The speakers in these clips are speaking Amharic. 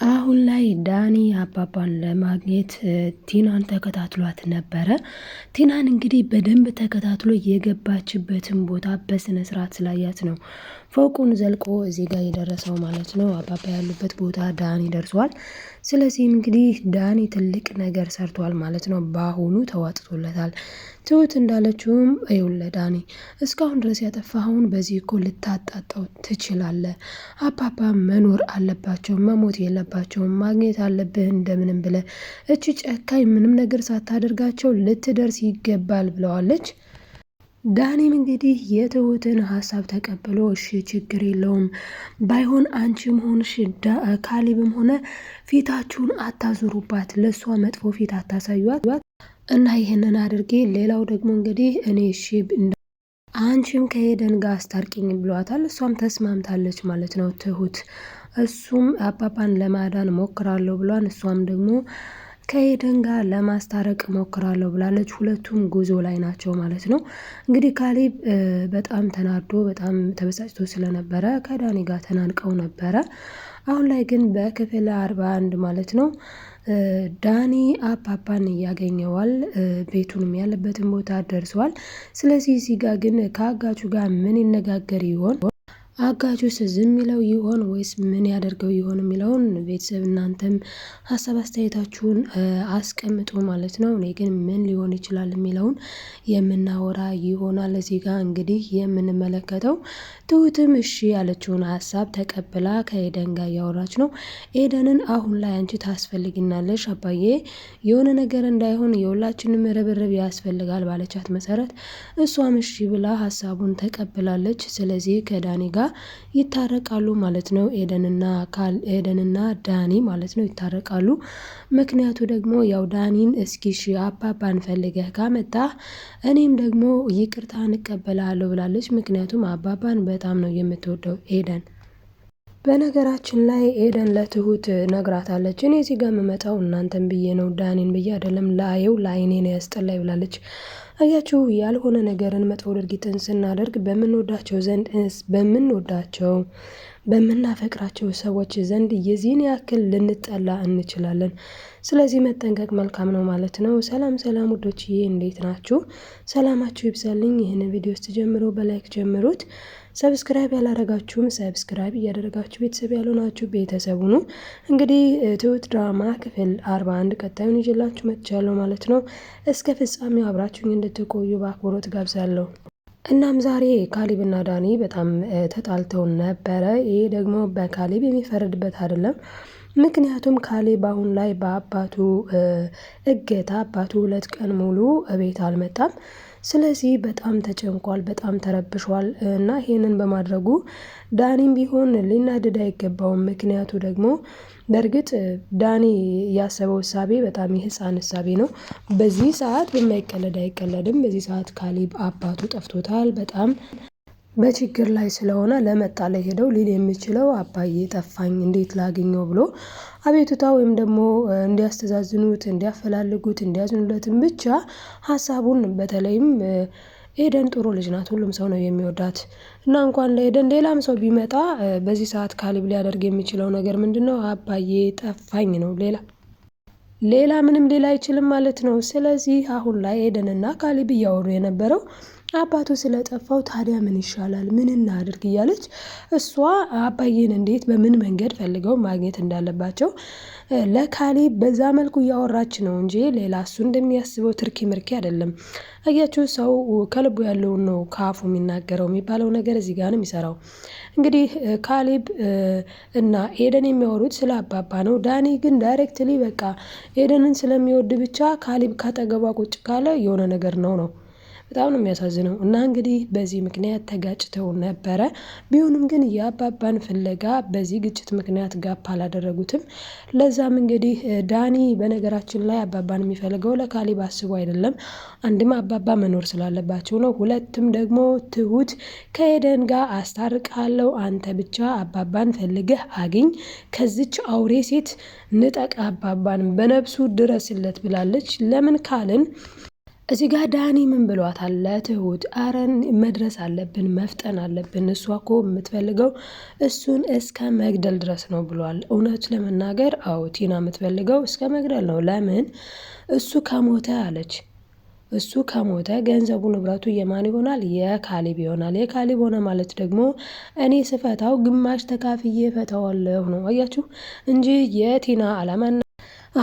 አሁን ላይ ዳኒ አባባን ለማግኘት ቲናን ተከታትሏት ነበረ። ቲናን እንግዲህ በደንብ ተከታትሎ የገባችበትን ቦታ በስነ ስርዓት ስላያት ነው ፎቁን ዘልቆ እዚህ ጋር የደረሰው ማለት ነው። አባባ ያሉበት ቦታ ዳኒ ደርሷል። ስለዚህም እንግዲህ ዳኒ ትልቅ ነገር ሰርቷል ማለት ነው። በአሁኑ ተዋጥቶለታል። ትሁት እንዳለችውም ይኸውልህ ዳኒ እስካሁን ድረስ ያጠፋኸውን በዚህ እኮ ልታጣጣው ትችላለህ። አባባ መኖር አለባቸው፣ መሞት የለባቸውም። ማግኘት አለብህ እንደምንም ብለህ። እቺ ጨካኝ ምንም ነገር ሳታደርጋቸው ልትደርስ ይገባል ብለዋለች። ዳኒም እንግዲህ የትሁትን ሀሳብ ተቀብሎ እሺ ችግር የለውም፣ ባይሆን አንቺም ሆንሽ ካሌብም ሆነ ፊታችሁን አታዙሩባት፣ ለእሷ መጥፎ ፊት አታሳዩት እና ይህንን አድርጌ፣ ሌላው ደግሞ እንግዲህ እኔ እሺ አንቺም ከሄደን ጋር አስታርቂኝ ብሏታል። እሷም ተስማምታለች ማለት ነው ትሁት። እሱም አባባን ለማዳን ሞክራለሁ ብሏን፣ እሷም ደግሞ ከኤደን ጋር ለማስታረቅ ሞክራለሁ ብላለች። ሁለቱም ጉዞ ላይ ናቸው ማለት ነው። እንግዲህ ካሌብ በጣም ተናዶ በጣም ተበሳጭቶ ስለነበረ ከዳኒ ጋር ተናንቀው ነበረ። አሁን ላይ ግን በክፍል 41 ማለት ነው ዳኒ አባባን ያገኘዋል። ቤቱንም ያለበትን ቦታ ደርሰዋል። ስለዚህ እዚህ ጋር ግን ከአጋቹ ጋር ምን ይነጋገር ይሆን? አጋቹስ ዝም ይለው ይሆን ወይስ ምን ያደርገው ይሆን የሚለውን ቤተሰብ እናንተም ሀሳብ አስተያየታችሁን አስቀምጡ ማለት ነው። እኔ ግን ምን ሊሆን ይችላል የሚለውን የምናወራ ይሆናል። እዚህ ጋር እንግዲህ የምንመለከተው ትሁትም እሺ ያለችውን ሀሳብ ተቀብላ ከኤደን ጋር እያወራች ነው። ኤደንን አሁን ላይ አንቺ ታስፈልግናለሽ አባዬ፣ የሆነ ነገር እንዳይሆን የሁላችንም ርብርብ ያስፈልጋል ባለቻት መሰረት እሷም እሺ ብላ ሀሳቡን ተቀብላለች። ስለዚህ ከዳኒ ጋር ይታረቃሉ ማለት ነው። ኤደንና ዳኒ ማለት ነው ይታረቃሉ። ምክንያቱ ደግሞ ያው ዳኒን እስኪ እሺ አባባን ፈልገህ ካመጣ እኔም ደግሞ ይቅርታ እንቀበላለሁ ብላለች። ምክንያቱም አባባን በጣም ነው የምትወደው ኤደን። በነገራችን ላይ ኤደን ለትሁት ነግራታለች። እኔ እዚህ ጋር የምመጣው እናንተን ብዬ ነው፣ ዳኒን ብዬ አይደለም። ላየው ለአይኔ ነው ያስጠላኝ ብላለች። አያችሁ ያልሆነ ነገርን መጥፎ ድርጊትን ስናደርግ በምንወዳቸው በምናፈቅራቸው ሰዎች ዘንድ የዚህን ያክል ልንጠላ እንችላለን። ስለዚህ መጠንቀቅ መልካም ነው ማለት ነው። ሰላም ሰላም ውዶችዬ፣ እንዴት ናችሁ? ሰላማችሁ ይብዛልኝ። ይህንን ቪዲዮ ስትጀምሩ በላይክ ጀምሩት። ሰብስክራይብ ያላረጋችሁም ሰብስክራይብ እያደረጋችሁ ቤተሰብ ያልሆናችሁ ቤተሰቡ ነው። እንግዲህ ትሁት ድራማ ክፍል 41 ቀጣዩን ይዤላችሁ መጥቻለሁ ማለት ነው። እስከ ፍጻሜው አብራችሁኝ እንድትቆዩ በአክብሮት ጋብዛለሁ። እናም ዛሬ ካሌብና ዳኒ በጣም ተጣልተው ነበረ። ይሄ ደግሞ በካሌብ የሚፈረድበት አይደለም። ምክንያቱም ካሌብ አሁን ላይ በአባቱ እገታ አባቱ 2 ቀን ሙሉ እቤት አልመጣም። ስለዚህ በጣም ተጨንቋል፣ በጣም ተረብሿል እና ይሄንን በማድረጉ ዳኒም ቢሆን ሊናደድ አይገባውም። ምክንያቱ ደግሞ በእርግጥ ዳኒ ያሰበው እሳቤ በጣም የህፃን እሳቤ ነው። በዚህ ሰዓት በማይቀለድ አይቀለድም። በዚህ ሰዓት ካሌብ አባቱ ጠፍቶታል። በጣም በችግር ላይ ስለሆነ ለመጣ ሄደው ሊል የሚችለው አባዬ ጠፋኝ እንዴት ላገኘው ብሎ አቤቱታ ወይም ደግሞ እንዲያስተዛዝኑት፣ እንዲያፈላልጉት፣ እንዲያዝኑለትም ብቻ ሀሳቡን በተለይም ኤደን ጥሩ ልጅ ናት። ሁሉም ሰው ነው የሚወዳት እና እንኳን ለኤደን ሌላም ሰው ቢመጣ በዚህ ሰዓት ካሌብ ሊያደርግ የሚችለው ነገር ምንድነው? አባዬ ጠፋኝ ነው። ሌላ ምንም ሌላ አይችልም ማለት ነው። ስለዚህ አሁን ላይ ኤደንና ካሌብ እያወሩ የነበረው አባቱ ስለጠፋው ታዲያ ምን ይሻላል፣ ምን እናድርግ እያለች እሷ አባዬን እንዴት በምን መንገድ ፈልገው ማግኘት እንዳለባቸው ለካሌብ በዛ መልኩ እያወራች ነው እንጂ ሌላ እሱ እንደሚያስበው ትርኪ ምርኪ አይደለም። አያችሁ ሰው ከልቡ ያለውን ነው ከአፉ የሚናገረው የሚባለው ነገር እዚህ ጋር ነው የሚሰራው። እንግዲህ ካሌብ እና ኤደን የሚያወሩት ስለ አባባ ነው። ዳኒ ግን ዳይሬክትሊ በቃ ኤደንን ስለሚወድ ብቻ ካሌብ ካጠገቧ ቁጭ ካለ የሆነ ነገር ነው። በጣም ነው የሚያሳዝነው። እና እንግዲህ በዚህ ምክንያት ተጋጭተው ነበረ። ቢሆንም ግን የአባባን ፍለጋ በዚህ ግጭት ምክንያት ጋፕ አላደረጉትም። ለዛም እንግዲህ ዳኒ በነገራችን ላይ አባባን የሚፈልገው ለካሌብ አስቦ አይደለም። አንድም አባባ መኖር ስላለባቸው ነው። ሁለትም ደግሞ ትሁት ከኤደን ጋር አስታርቃለሁ፣ አንተ ብቻ አባባን ፈልገህ አግኝ፣ ከዚች አውሬ ሴት ንጠቅ፣ አባባን በነብሱ ድረስለት ብላለች። ለምን ካልን እዚህ ጋር ዳኒ ምን ብሏታል ለትሁት? አረን መድረስ አለብን፣ መፍጠን አለብን። እሷ እኮ የምትፈልገው እሱን እስከ መግደል ድረስ ነው ብሏል። እውነት ለመናገር አዎ ቲና የምትፈልገው እስከ መግደል ነው። ለምን እሱ ከሞተ አለች። እሱ ከሞተ ገንዘቡ ንብረቱ የማን ይሆናል? የካሊብ ይሆናል። የካሊብ ሆነ ማለት ደግሞ እኔ ስፈታው ግማሽ ተካፍዬ ፈታዋለሁ ነው። አያችሁ እንጂ የቲና አላማ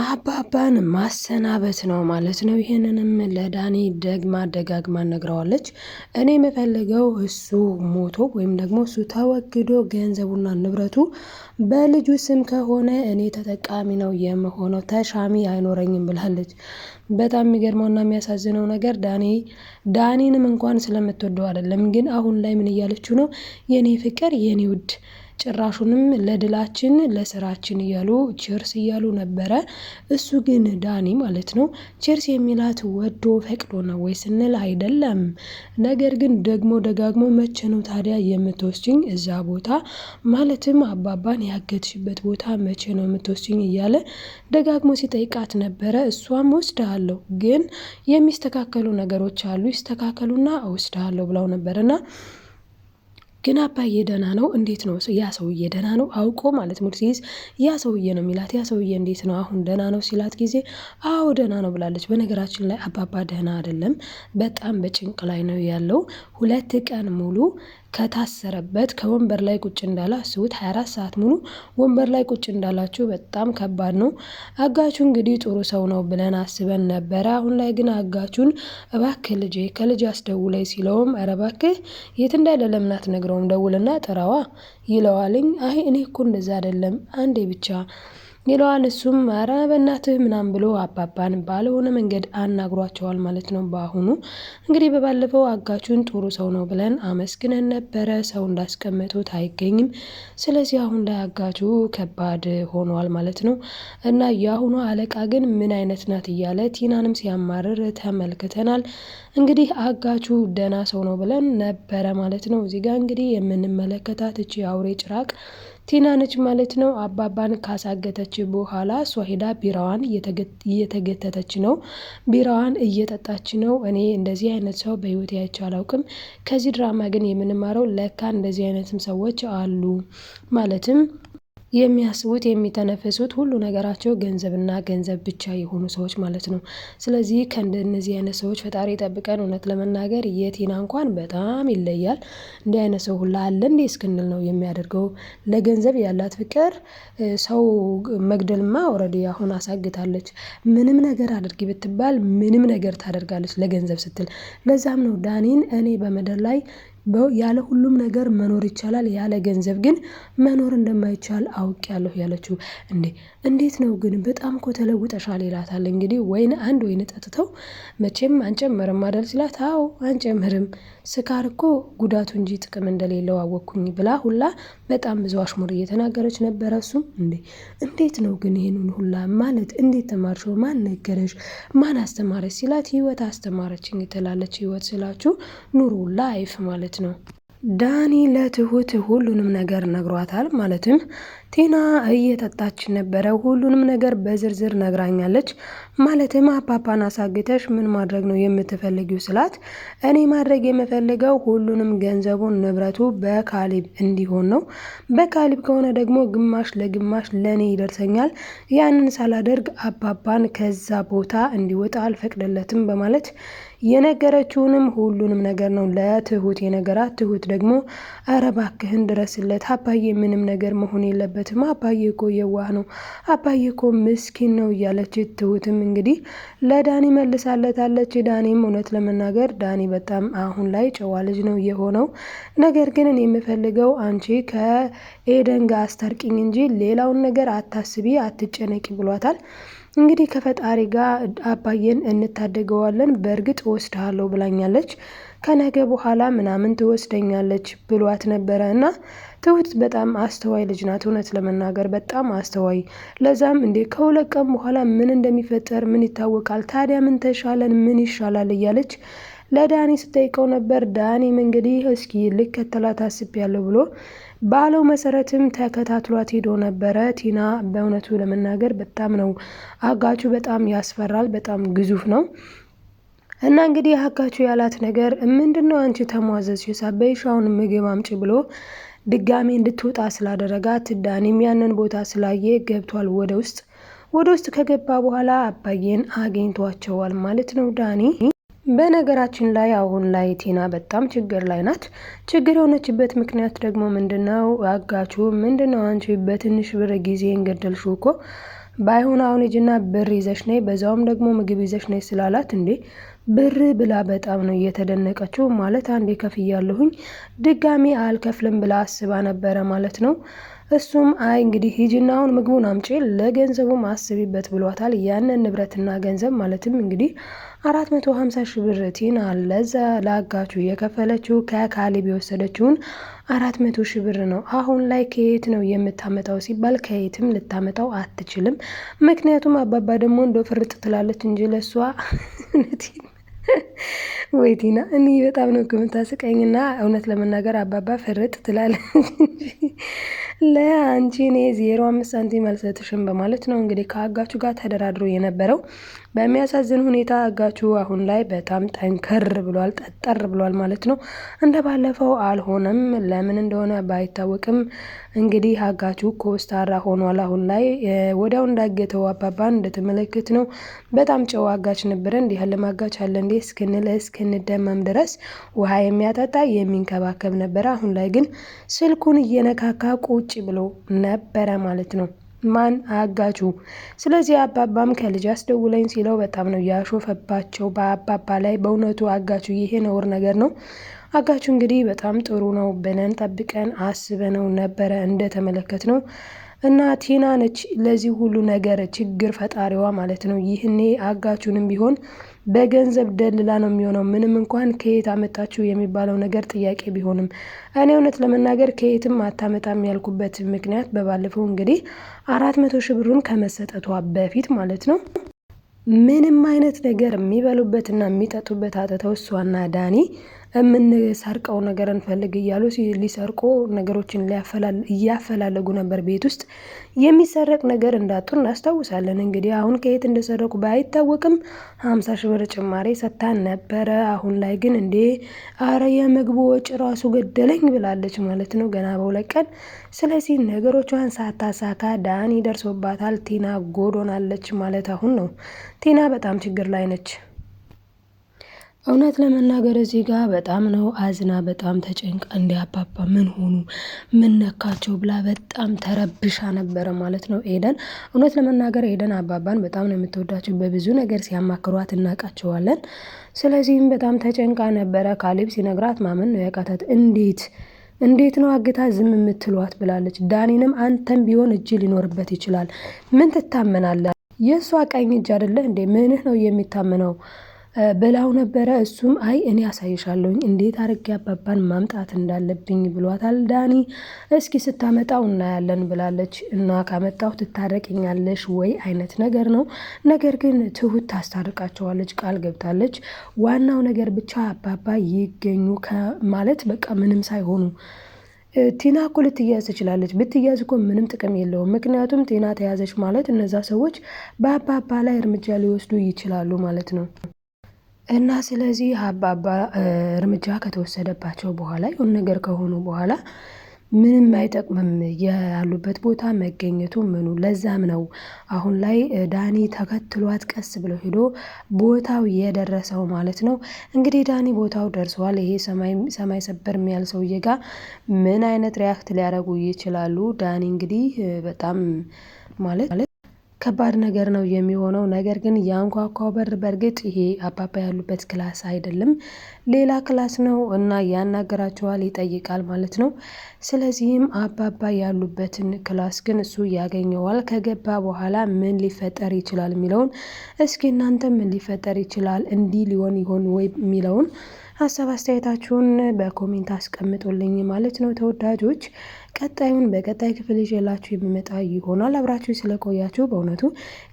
አባባን ማሰናበት ነው ማለት ነው። ይህንንም ለዳኒ ደግማ ደጋግማ ነግረዋለች። እኔ የምፈልገው እሱ ሞቶ ወይም ደግሞ እሱ ተወግዶ ገንዘቡና ንብረቱ በልጁ ስም ከሆነ እኔ ተጠቃሚ ነው የምሆነው፣ ተሻሚ አይኖረኝም ብላለች። በጣም የሚገርመውና የሚያሳዝነው ነገር ዳኒንም እንኳን ስለምትወደው አይደለም፣ ግን አሁን ላይ ምን እያለችው ነው? የኔ ፍቅር የኔ ውድ ጭራሹንም ለድላችን ለስራችን እያሉ ቼርስ እያሉ ነበረ። እሱ ግን ዳኒ ማለት ነው ቼርስ የሚላት ወዶ ፈቅዶ ነው ወይ ስንል አይደለም። ነገር ግን ደግሞ ደጋግሞ መቼ ነው ታዲያ የምትወስጂኝ እዛ ቦታ ማለትም አባባን ያገትሽበት ቦታ መቼ ነው የምትወስጂኝ እያለ ደጋግሞ ሲጠይቃት ነበረ። እሷም ወስድሃለሁ፣ ግን የሚስተካከሉ ነገሮች አሉ፣ ይስተካከሉና እወስድሃለሁ ብለው ነበርና ግን አባዬ ደህና ነው? እንዴት ነው ያ ሰውዬ ደህና ነው? አውቆ ማለት ሙድ ሲይዝ ያ ሰውዬ ነው የሚላት። ያ ሰውዬ እንዴት ነው አሁን ደህና ነው ሲላት ጊዜ አዎ ደህና ነው ብላለች። በነገራችን ላይ አባባ ደህና አይደለም፣ በጣም በጭንቅ ላይ ነው ያለው። 2 ቀን ሙሉ ከታሰረበት ከወንበር ላይ ቁጭ እንዳለ አስቡት። 24 ሰዓት ሙሉ ወንበር ላይ ቁጭ እንዳላችሁ በጣም ከባድ ነው። አጋቹ እንግዲህ ጥሩ ሰው ነው ብለን አስበን ነበረ። አሁን ላይ ግን አጋቹን እባክህ ልጄ ከልጅ አስደውለኝ ሲለውም ኧረ እባክህ የት እንዳለ ለምን አትነግረውም? ደውልና ጥራዋ ይለዋልኝ። አይ እኔ እኮ እንደዛ አይደለም አንዴ ብቻ ይለዋል። እሱም ኧረ በእናትህ ምናምን ብሎ አባባን ባልሆነ መንገድ አናግሯቸዋል ማለት ነው። በአሁኑ እንግዲህ በባለፈው አጋቹን ጥሩ ሰው ነው ብለን አመስግነን ነበረ። ሰው እንዳስቀመጡት አይገኝም። ስለዚህ አሁን ላይ አጋቹ ከባድ ሆኗል ማለት ነው። እና የአሁኑ አለቃ ግን ምን አይነት ናት እያለ ቲናንም ሲያማርር ተመልክተናል። እንግዲህ አጋቹ ደህና ሰው ነው ብለን ነበረ ማለት ነው። እዚህ ጋር እንግዲህ የምንመለከታት እቺ አውሬ ጭራቅ ቲና ነች ማለት ነው። አባባን ካሳገተች በኋላ እሷ ሄዳ ቢራዋን እየተገተተች ነው፣ ቢራዋን እየጠጣች ነው። እኔ እንደዚህ አይነት ሰው በህይወቴ አይቼ አላውቅም። ከዚህ ድራማ ግን የምንማረው ለካ እንደዚህ አይነትም ሰዎች አሉ ማለትም የሚያስቡት የሚተነፍሱት ሁሉ ነገራቸው ገንዘብና ገንዘብ ብቻ የሆኑ ሰዎች ማለት ነው። ስለዚህ ከእንደነዚህ አይነት ሰዎች ፈጣሪ ጠብቀን። እውነት ለመናገር የቲና እንኳን በጣም ይለያል። እንዲህ አይነት ሰው ሁላ አለ እንዴ እስክንል ነው የሚያደርገው። ለገንዘብ ያላት ፍቅር ሰው መግደልማ ኦልሬዲ አሁን አሳግታለች። ምንም ነገር አድርጊ ብትባል ምንም ነገር ታደርጋለች ለገንዘብ ስትል። ለዛም ነው ዳኒን እኔ በምድር ላይ ያለ ሁሉም ነገር መኖር ይቻላል፣ ያለ ገንዘብ ግን መኖር እንደማይቻል አውቄያለሁ ያለችው። እንዴት ነው ግን በጣም እኮ ተለውጠሻል ይላታል። እንግዲህ አንድ ወይን ጠጥተው መቼም አንጨምርም አይደል ሲላት፣ አዎ አንጨምርም፣ ስካር እኮ ጉዳቱ እንጂ ጥቅም እንደሌለው አወቅኩኝ ብላ ሁላ በጣም ብዙ አሽሙር እየተናገረች ነበረ። እሱም እንዴት ነው ግን ይሄንን ሁላ ማለት እንዴት ተማርሽው? ማን ነገረሽ? ማን አስተማረች ሲላት፣ ህይወት አስተማረችኝ ትላለች። ህይወት ስላችሁ ኑሮ ላይፍ ማለት ነው። ዳኒ ለትሁት ሁሉንም ነገር ነግሯታል። ማለትም ቲና እየጠጣች ነበረ። ሁሉንም ነገር በዝርዝር ነግራኛለች። ማለትም አፓፓን አሳግተሽ ምን ማድረግ ነው የምትፈልጊው ስላት፣ እኔ ማድረግ የምፈልገው ሁሉንም ገንዘቡን ንብረቱ በካሊብ እንዲሆን ነው። በካሊብ ከሆነ ደግሞ ግማሽ ለግማሽ ለእኔ ይደርሰኛል። ያንን ሳላደርግ አፓፓን ከዛ ቦታ እንዲወጣ አልፈቅድለትም በማለት የነገረችውንም ሁሉንም ነገር ነው ለትሁት የነገራት። ትሁት ደግሞ ኧረ እባክህን ድረስለት፣ አባዬ ምንም ነገር መሆን የለበትም፣ አባዬ እኮ የዋህ ነው፣ አባዬ እኮ ምስኪን ነው እያለች ትሁትም እንግዲህ ለዳኒ መልሳለታለች። ዳኒም እውነት ለመናገር ዳኒ በጣም አሁን ላይ ጨዋ ልጅ ነው የሆነው። ነገር ግን እኔ የምፈልገው አንቺ ከኤደን ጋር አስታርቂኝ እንጂ ሌላውን ነገር አታስቢ፣ አትጨነቂ ብሏታል። እንግዲህ ከፈጣሪ ጋር አባዬን እንታደገዋለን፣ በእርግጥ ወስድሃለሁ ብላኛለች፣ ከነገ በኋላ ምናምን ትወስደኛለች ብሏት ነበረ። እና ትሁት በጣም አስተዋይ ልጅ ናት፣ እውነት ለመናገር በጣም አስተዋይ። ለዛም ከ2 ቀን በኋላ ምን እንደሚፈጠር ምን ይታወቃል፣ ታዲያ ምን ተሻለን፣ ምን ይሻላል እያለች ለዳኒ ስጠይቀው ነበር። ዳኒም እንግዲህ እስኪ ልከተላት አስቤያለሁ ብሎ ባለው መሰረትም ተከታትሏት ሄዶ ነበረ። ቲና በእውነቱ ለመናገር በጣም ነው አጋቹ፣ በጣም ያስፈራል፣ በጣም ግዙፍ ነው። እና እንግዲህ አጋቹ ያላት ነገር ምንድነው? አንቺ ተሟዘዝሽ ሳበይሽ አሁን ምግብ አምጪ ብሎ ድጋሚ እንድትወጣ ስላደረጋት ዳኒም ያንን ቦታ ስላየ ገብቷል ወደ ውስጥ ከገባ በኋላ አባዬን አግኝቷቸዋል ማለት ነው ዳኒ። በነገራችን ላይ አሁን ላይ ቲና በጣም ችግር ላይ ናት። ችግር የሆነችበት ምክንያት ደግሞ ምንድነው? አጋቹ ምንድነው አንቺ በትንሽ ብር ጊዜ እንገደልሽው እኮ ባይሆን አሁን ሂጂና ብር ይዘሽ ነይ፣ በዛውም ደግሞ ምግብ ይዘሽ ነይ ስላላት እንዴ ብር ብላ በጣም ነው እየተደነቀችው። ማለት አንዴ ከፍያለሁኝ ድጋሚ አልከፍልም ብላ አስባ ነበረ ማለት ነው። እሱም አይ እንግዲህ ሂጂና አሁን ምግቡን አምጪ ለገንዘቡም አስቢበት ብሏታል። ያንን ንብረትና ገንዘብ ማለትም እንግዲህ 450 ሺህ ብር ቲና ለዛ ለአጋቹ የከፈለችው ከካሌብ የወሰደችውን 400 ሺህ ብር ነው። አሁን ላይ ከየት ነው የምታመጣው ሲባል ከየትም ልታመጣው አትችልም። ምክንያቱም አባባ ደግሞ እንደ ፍርጥ ትላለች እንጂ ለሷ ወይ ቲና እኔ በጣም ነው የምታስቀኝና እውነት ለመናገር አባባ ፍርጥ ትላለች ለአንቺ እኔ 0.5 ሳንቲም አልሰጥሽም በማለት ነው እንግዲህ ከአጋቹ ጋር ተደራድሮ የነበረው። በሚያሳዝን ሁኔታ አጋቹ አሁን ላይ በጣም ጠንከር ብሏል፣ ጠጠር ብሏል ማለት ነው። እንደ ባለፈው አልሆነም። ለምን እንደሆነ ባይታወቅም እንግዲህ አጋቹ ኮስታራ ሆኗል። አሁን ላይ ወዲያው እንዳገተው አባባን እንደተመለከት ነው። በጣም ጨዋ አጋች ነበረ። እንዲህ ያለ ማጋች አለ እንዴ እስክንል እስክንደመም ድረስ ውሃ የሚያጠጣ የሚንከባከብ ነበረ። አሁን ላይ ግን ስልኩን እየነካካ ቁጭ ብሎ ነበረ ማለት ነው። ማን? አጋቹ። ስለዚህ አባባም ከልጅ አስደውለኝ ሲለው በጣም ነው ያሾፈባቸው በአባባ ላይ። በእውነቱ አጋቹ ይሄ ነውር ነገር ነው። አጋቹ እንግዲህ በጣም ጥሩ ነው ብለን ጠብቀን አስበነው ነበረ እንደተመለከት ነው። እና ቲና ነች ለዚህ ሁሉ ነገር ችግር ፈጣሪዋ ማለት ነው። ይህኔ አጋቹንም ቢሆን በገንዘብ ደልላ ነው የሚሆነው። ምንም እንኳን ከየት አመጣችሁ የሚባለው ነገር ጥያቄ ቢሆንም እኔ እውነት ለመናገር ከየትም አታመጣም ያልኩበት ምክንያት በባለፈው እንግዲህ 400 ሺህ ብሩን ከመሰጠቷ በፊት ማለት ነው ምንም አይነት ነገር የሚበሉበትና የሚጠጡበት አጥተው እሷና ዳኒ የምንሰርቀው ነገር እንፈልግ እያሉ ሊሰርቆ ነገሮችን እያፈላለጉ ነበር። ቤት ውስጥ የሚሰረቅ ነገር እንዳጡ እናስታውሳለን። እንግዲህ አሁን ከየት እንደሰረቁ ባይታወቅም 50 ሺህ ብር ጭማሬ ሰጥታን ነበረ። አሁን ላይ ግን እንዴ አረ የምግቡ ወጪ ራሱ ገደለኝ ብላለች ማለት ነው ገና በሁለት ቀን። ስለዚህ ነገሮቿን ሳታሳካ ዳኒ ደርሶባታል። ቲና ጎዶናለች ማለት አሁን ነው። ቲና በጣም ችግር ላይ ነች። እውነት ለመናገር እዚህ ጋር በጣም ነው አዝና በጣም ተጨንቃ እንዲ አባባ ምን ሆኑ ምን ነካቸው ብላ በጣም ተረብሻ ነበረ ማለት ነው ኤደን። እውነት ለመናገር ኤደን አባባን በጣም ነው የምትወዳቸው። በብዙ ነገር ሲያማክሯት እናውቃቸዋለን። ስለዚህም በጣም ተጨንቃ ነበረ። ካሌብ ሲነግራት ማመን ነው ያቃታት። እንዴት ነው አግታ ዝም የምትሏት ብላለች። ዳኒንም አንተም ቢሆን እጅ ሊኖርበት ይችላል። ምን ትታመናለህ? የእሷ ቀኝ እጅ አይደለ እንዴ? ምንህ ነው የሚታመነው ብላው ነበረ። እሱም አይ እኔ አሳይሻለሁኝ እንዴት አድርጌ አባባን ማምጣት እንዳለብኝ ብሏታል ዳኒ። እስኪ ስታመጣው እናያለን ብላለች። እና ካመጣው ትታረቅኛለሽ ወይ አይነት ነገር ነው። ነገር ግን ትሁት ታስታርቃቸዋለች ቃል ገብታለች። ዋናው ነገር ብቻ አባባ ይገኙ ማለት በቃ ምንም ሳይሆኑ። ቲና እኮ ልትያዝ ትችላለች። ብትያዝ እኮ ምንም ጥቅም የለውም። ምክንያቱም ቲና ተያዘች ማለት እነዛ ሰዎች በአባባ ላይ እርምጃ ሊወስዱ ይችላሉ ማለት ነው። እና ስለዚህ አባባ እርምጃ ከተወሰደባቸው በኋላ የሆነ ነገር ከሆኑ በኋላ ምንም አይጠቅምም ያሉበት ቦታ መገኘቱ ምኑ። ለዛም ነው አሁን ላይ ዳኒ ተከትሏት ቀስ ብሎ ሄዶ ቦታው የደረሰው ማለት ነው። እንግዲህ ዳኒ ቦታው ደርሰዋል። ይሄ ሰማይ ሰበር የሚያል ሰውዬ ጋር ምን አይነት ሪያክት ሊያደርጉ ይችላሉ? ዳኒ እንግዲህ በጣም ማለት ከባድ ነገር ነው የሚሆነው። ነገር ግን ያንኳኳው በር በእርግጥ ይሄ አባባ ያሉበት ክላስ አይደለም፣ ሌላ ክላስ ነው እና ያናገራቸዋል፣ ይጠይቃል ማለት ነው። ስለዚህም አባባ ያሉበትን ክላስ ግን እሱ ያገኘዋል። ከገባ በኋላ ምን ሊፈጠር ይችላል የሚለውን እስኪ እናንተ ምን ሊፈጠር ይችላል እንዲህ ሊሆን ይሆን ወይ የሚለውን ሀሳብ አስተያየታችሁን በኮሜንት አስቀምጡልኝ ማለት ነው ተወዳጆች። ቀጣዩን በቀጣይ ክፍል ይዤላችሁ የሚመጣ ይሆናል። አብራችሁ ስለቆያችሁ በእውነቱ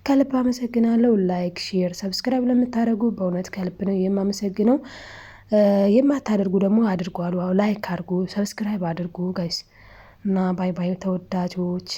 ከልብ አመሰግናለሁ። ላይክ፣ ሼር፣ ሰብስክራይብ ለምታደርጉ በእውነት ከልብ ነው የማመሰግነው። የማታደርጉ ደግሞ አድርጉ፣ ላይክ አድርጉ፣ ሰብስክራይብ አድርጉ ጋይስ እና ባይ ባይ ተወዳጆች።